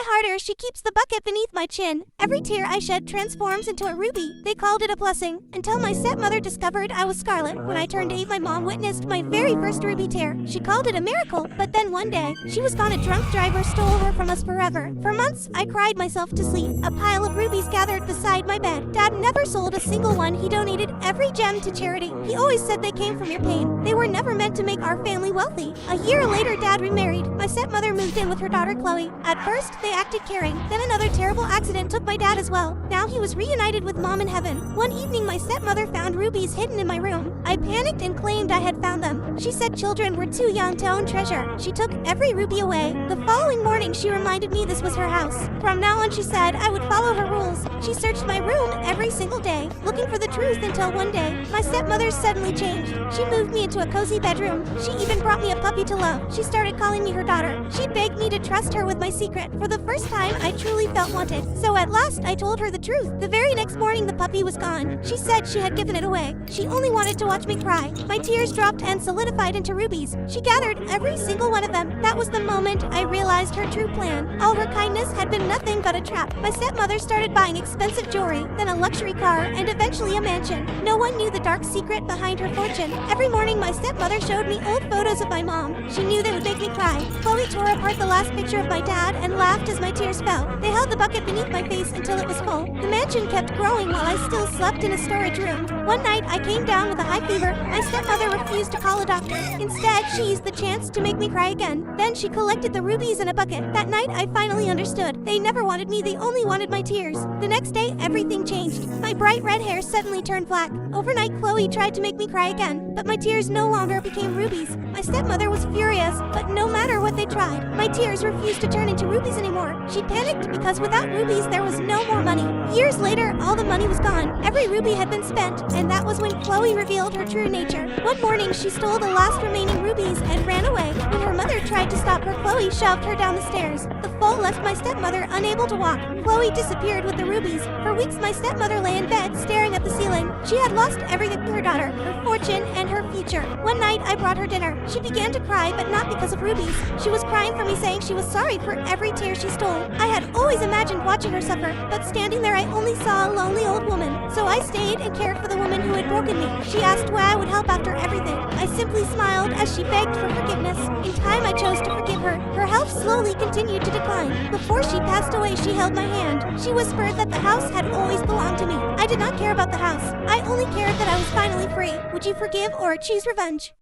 harder, she keeps the bucket beneath my chin. Every tear I shed transforms into a ruby. They called it a blessing, until my stepmother discovered I was scarlet. When I turned 8, my mom witnessed my very first ruby tear. She called it a miracle, but then one day, she was gone. A drunk driver stole her from us forever. For months, I cried myself to sleep. A pile of rubies gathered beside my bed. Dad never sold a single one. He donated every gem to charity. He always said they came from your pain. They were never meant to make our family wealthy. A year later, Dad remarried. My stepmother moved in with her daughter Chloe. At first, they acted caring. Then another terrible accident took my dad as well. Now he was reunited with Mom in heaven. One evening, my stepmother found rubies hidden in my room. I panicked and claimed I had found them. She said children were too young to own treasure. She took every ruby away. The following morning, she reminded me this was her house. From now on, she said I would follow her rules. She searched my room every single day, looking for the truth until one day, my stepmother suddenly changed. She moved me into a cozy bedroom. She even brought me a puppy to love. She started calling me her daughter. She begged me to trust her with my secret. For the first time, I truly felt wanted. So at last, I told her the truth. The very next morning, the puppy was gone. She said she had given it away. She only wanted to watch me cry. My tears dropped and solidified into rubies. She gathered every single one of them. That was the moment I realized her true plan. All her kindness had been nothing but a trap. My stepmother started buying expensive jewelry, then a luxury car, and eventually a mansion. No one knew the dark secret behind her fortune. Every morning, my stepmother showed me old photos of my mom. She knew they would make me cry. Chloe tore apart the last picture of my dad and laughed as my tears fell. They held the bucket beneath my face until it was full. The mansion kept growing while I still slept in a storage room. One night, I came down with a high fever. My stepmother refused to call a doctor. Instead, she used the chance to make me cry again. Then she collected the rubies in a bucket. That night, I finally understood. They never wanted me, they only wanted my tears. The next day, everything changed. My bright red hair suddenly turned black. Overnight, Chloe tried to make me cry again, but my tears no longer became rubies. My stepmother was furious, but no matter what they tried, my tears refused to turn into rubies anymore. She panicked because without rubies, there was no more money. Years later, all the money was gone. Every ruby had been spent, and that was when Chloe revealed her true nature. One morning, she stole the last remaining rubies and ran away. When her mother tried to stop her, Chloe shoved her down the stairs. The fall left my stepmother unable to walk. Chloe disappeared with the rubies. For weeks, my stepmother lay in bed, staring at the ceiling. She had lost everything: her daughter, her fortune, and her future. One night, I brought her dinner. She began to cry, but not because of rubies. She was crying for me, saying she was sorry for every tear she stole. I had always imagined watching her suffer, but standing there, I only saw a lonely old woman. So I stayed and cared for the woman who had broken me. She asked why I would help after everything. I simply smiled as she begged for forgiveness. In time, I chose to forgive her. Her health slowly continued to decline. Before she passed away, she held my hand. She whispered that the house had always belonged to me. I did not care about the house. I only cared that I was finally free. Would you forgive or choose revenge?